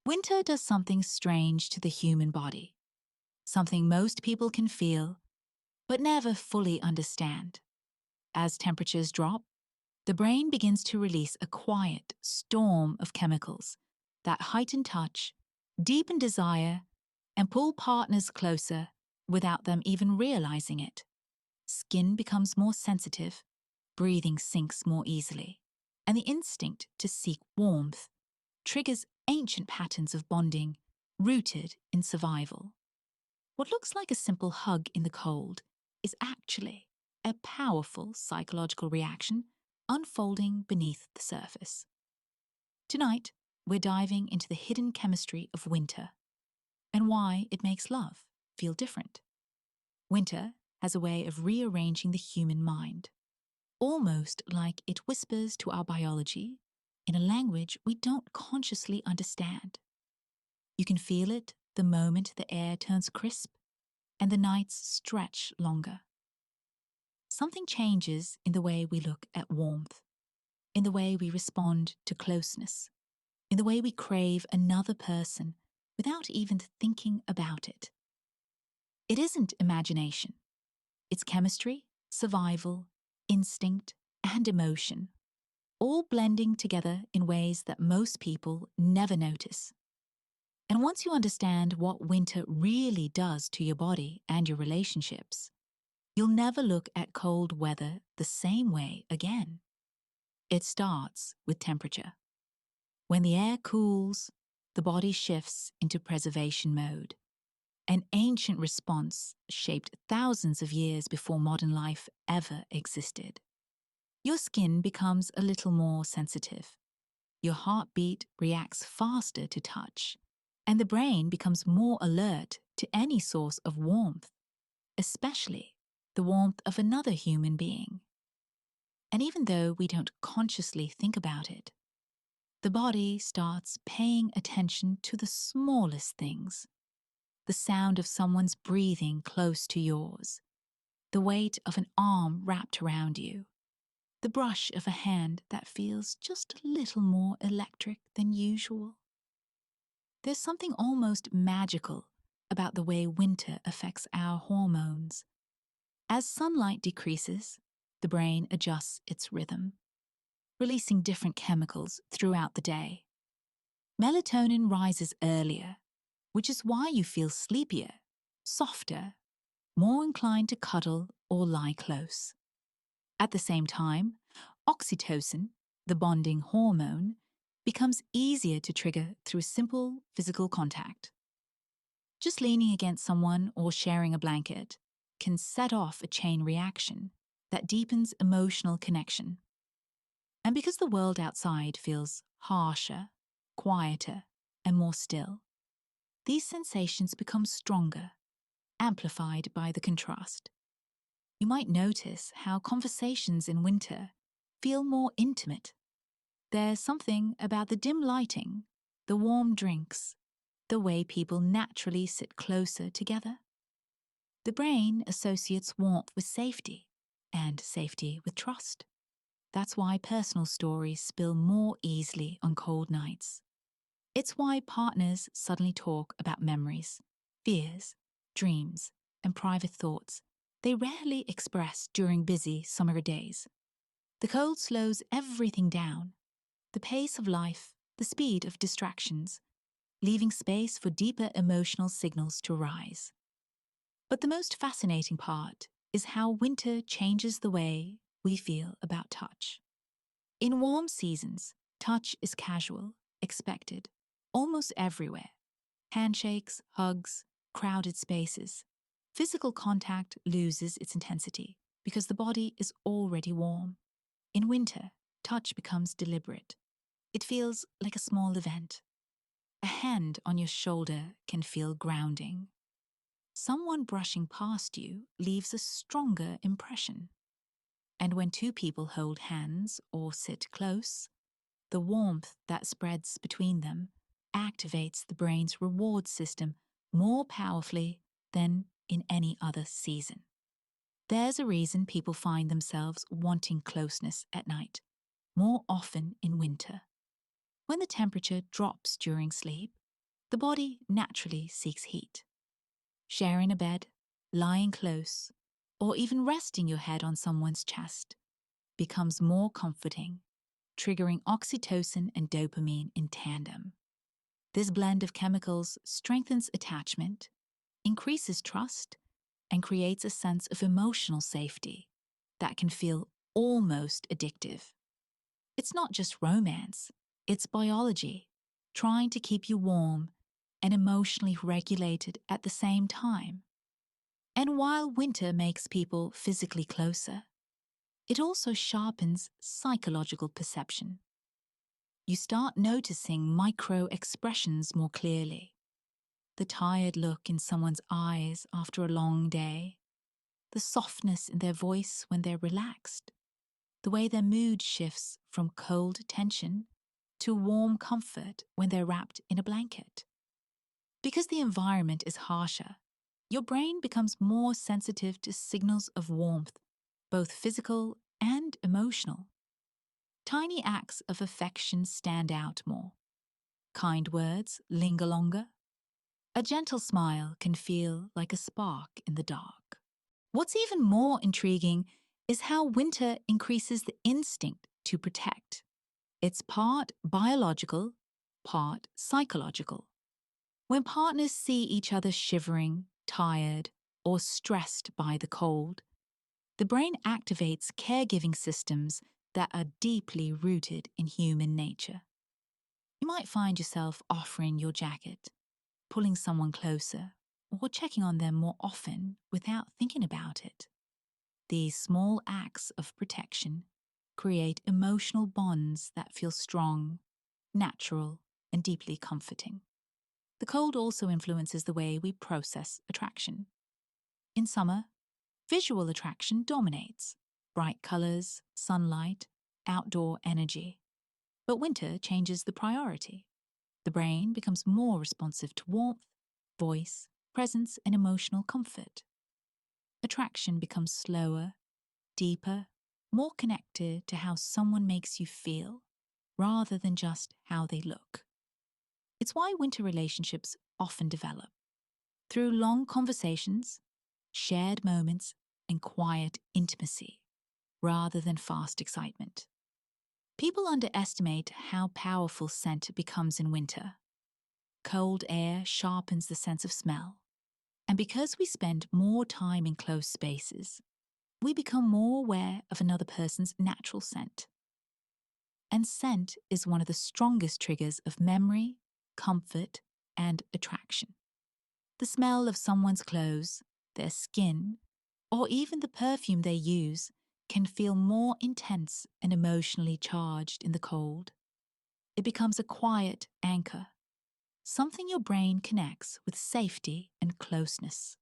Winter does something strange to the human body, something most people can feel but never fully understand. As temperatures drop, the brain begins to release a quiet storm of chemicals that heighten touch, deepen desire, and pull partners closer without them even realizing it. Skin becomes more sensitive, breathing sinks more easily, and the instinct to seek warmth triggers ancient patterns of bonding rooted in survival. What looks like a simple hug in the cold is actually a powerful psychological reaction unfolding beneath the surface. Tonight, we're diving into the hidden chemistry of winter and why it makes love feel different. Winter has a way of rearranging the human mind, almost like it whispers to our biology in a language we don't consciously understand. You can feel it the moment the air turns crisp and the nights stretch longer. Something changes in the way we look at warmth, in the way we respond to closeness, in the way we crave another person without even thinking about it. It isn't imagination. It's chemistry, survival, instinct, and emotion, all blending together in ways that most people never notice. And once you understand what winter really does to your body and your relationships, you'll never look at cold weather the same way again. It starts with temperature. When the air cools, the body shifts into preservation mode, an ancient response shaped thousands of years before modern life ever existed. Your skin becomes a little more sensitive. Your heartbeat reacts faster to touch, and the brain becomes more alert to any source of warmth, especially the warmth of another human being. And even though we don't consciously think about it, the body starts paying attention to the smallest things. The sound of someone's breathing close to yours, the weight of an arm wrapped around you, the brush of a hand that feels just a little more electric than usual. There's something almost magical about the way winter affects our hormones. As sunlight decreases, the brain adjusts its rhythm, releasing different chemicals throughout the day. Melatonin rises earlier, which is why you feel sleepier, softer, more inclined to cuddle or lie close. At the same time, oxytocin, the bonding hormone, becomes easier to trigger through simple physical contact. Just leaning against someone or sharing a blanket can set off a chain reaction that deepens emotional connection. And because the world outside feels harsher, quieter, and more still, these sensations become stronger, amplified by the contrast. You might notice how conversations in winter feel more intimate. There's something about the dim lighting, the warm drinks, the way people naturally sit closer together. The brain associates warmth with safety, and safety with trust. That's why personal stories spill more easily on cold nights. It's why partners suddenly talk about memories, fears, dreams, and private thoughts they rarely express during busy summer days. The cold slows everything down, the pace of life, the speed of distractions, leaving space for deeper emotional signals to rise. But the most fascinating part is how winter changes the way we feel about touch. In warm seasons, touch is casual, expected, almost everywhere. Handshakes, hugs, crowded spaces. Physical contact loses its intensity because the body is already warm. In winter, touch becomes deliberate. It feels like a small event. A hand on your shoulder can feel grounding. Someone brushing past you leaves a stronger impression. And when two people hold hands or sit close, the warmth that spreads between them activates the brain's reward system more powerfully than in any other season. There's a reason people find themselves wanting closeness at night, more often in winter. When the temperature drops during sleep, The body naturally seeks heat. Sharing a bed, lying close, or even resting your head on someone's chest becomes more comforting, triggering oxytocin and dopamine in tandem. This blend of chemicals strengthens attachment, increases trust, and creates a sense of emotional safety that can feel almost addictive. It's not just romance, it's biology, trying to keep you warm and emotionally regulated at the same time. And while winter makes people physically closer, it also sharpens psychological perception. You start noticing micro expressions more clearly. The tired look in someone's eyes after a long day, the softness in their voice when they're relaxed, the way their mood shifts from cold tension to warm comfort when they're wrapped in a blanket. Because the environment is harsher, your brain becomes more sensitive to signals of warmth, both physical and emotional. Tiny acts of affection stand out more. Kind words linger longer. A gentle smile can feel like a spark in the dark. What's even more intriguing is how winter increases the instinct to protect. It's part biological, part psychological. When partners see each other shivering, tired, or stressed by the cold, the brain activates caregiving systems that are deeply rooted in human nature. You might find yourself offering your jacket, pulling someone closer, or checking on them more often without thinking about it. These small acts of protection create emotional bonds that feel strong, natural, and deeply comforting. The cold also influences the way we process attraction. In summer, visual attraction dominates: bright colors, sunlight, outdoor energy. But winter changes the priority. The brain becomes more responsive to warmth, voice, presence, and emotional comfort. Attraction becomes slower, deeper, more connected to how someone makes you feel, rather than just how they look. It's why winter relationships often develop through long conversations, shared moments, and quiet intimacy, rather than fast excitement. People underestimate how powerful scent becomes in winter. Cold air sharpens the sense of smell, and because we spend more time in close spaces, we become more aware of another person's natural scent. And scent is one of the strongest triggers of memory, comfort, and attraction. The smell of someone's clothes, their skin, or even the perfume they use can feel more intense and emotionally charged in the cold. It becomes a quiet anchor, something your brain connects with safety and closeness.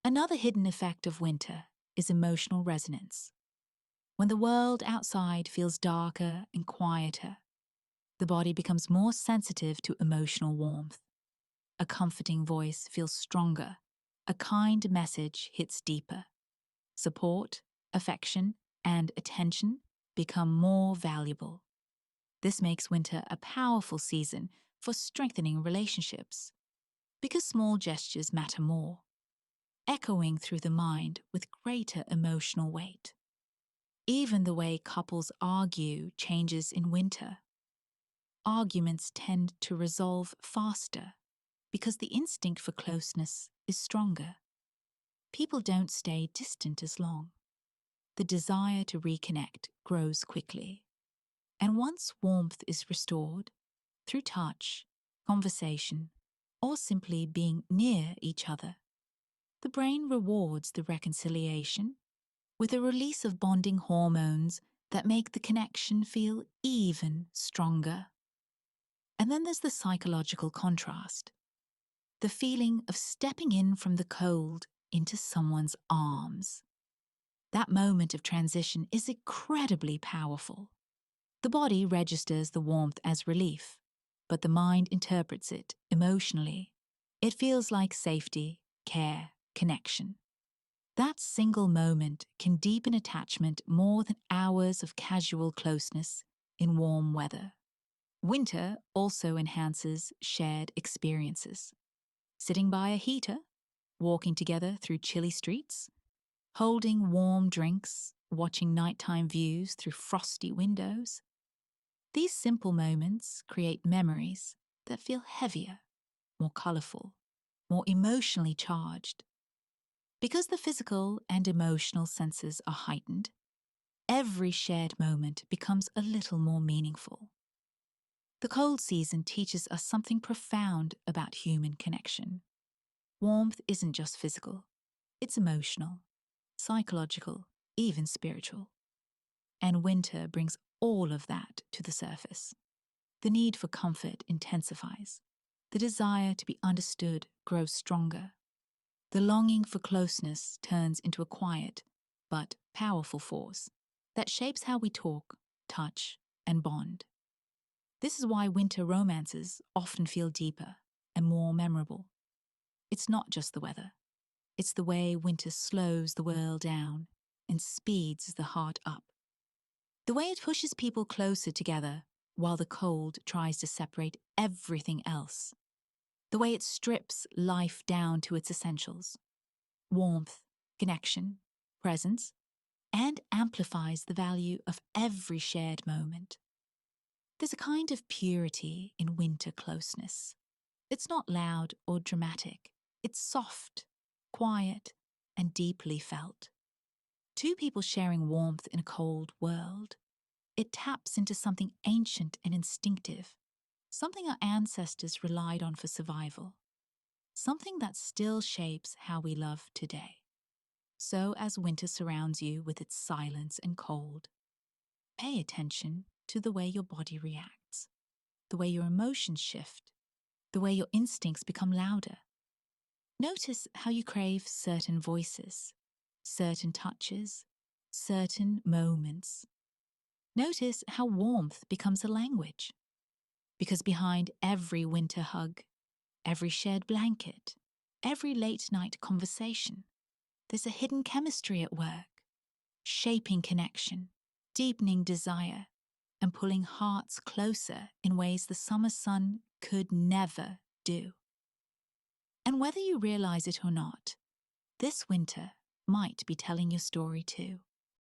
Another hidden effect of winter is emotional resonance. When the world outside feels darker and quieter, the body becomes more sensitive to emotional warmth. A comforting voice feels stronger. A kind message hits deeper. Support, affection, and attention become more valuable. This makes winter a powerful season for strengthening relationships, because small gestures matter more, echoing through the mind with greater emotional weight. Even the way couples argue changes in winter. Arguments tend to resolve faster because the instinct for closeness is stronger. People don't stay distant as long. The desire to reconnect grows quickly. And once warmth is restored, through touch, conversation, or simply being near each other, the brain rewards the reconciliation with a release of bonding hormones that make the connection feel even stronger. And then there's the psychological contrast. The feeling of stepping in from the cold into someone's arms. That moment of transition is incredibly powerful. The body registers the warmth as relief, but the mind interprets it emotionally. It feels like safety, care, connection. That single moment can deepen attachment more than hours of casual closeness in warm weather. Winter also enhances shared experiences. Sitting by a heater, walking together through chilly streets, holding warm drinks, watching nighttime views through frosty windows. These simple moments create memories that feel heavier, more colorful, more emotionally charged. Because the physical and emotional senses are heightened, every shared moment becomes a little more meaningful. The cold season teaches us something profound about human connection. Warmth isn't just physical, it's emotional, psychological, even spiritual. And winter brings all of that to the surface. The need for comfort intensifies. The desire to be understood grows stronger. The longing for closeness turns into a quiet but powerful force that shapes how we talk, touch, and bond. This is why winter romances often feel deeper and more memorable. It's not just the weather. It's the way winter slows the world down and speeds the heart up. The way it pushes people closer together while the cold tries to separate everything else. The way it strips life down to its essentials: warmth, connection, presence, and amplifies the value of every shared moment. There's a kind of purity in winter closeness. It's not loud or dramatic. It's soft, quiet, and deeply felt. Two people sharing warmth in a cold world. It taps into something ancient and instinctive, something our ancestors relied on for survival, something that still shapes how we love today. So as winter surrounds you with its silence and cold, pay attention to the way your body reacts, the way your emotions shift, the way your instincts become louder. Notice how you crave certain voices, certain touches, certain moments. Notice how warmth becomes a language. Because behind every winter hug, every shared blanket, every late night conversation, there's a hidden chemistry at work, shaping connection, deepening desire, and pulling hearts closer in ways the summer sun could never do. And whether you realize it or not, this winter might be telling your story too.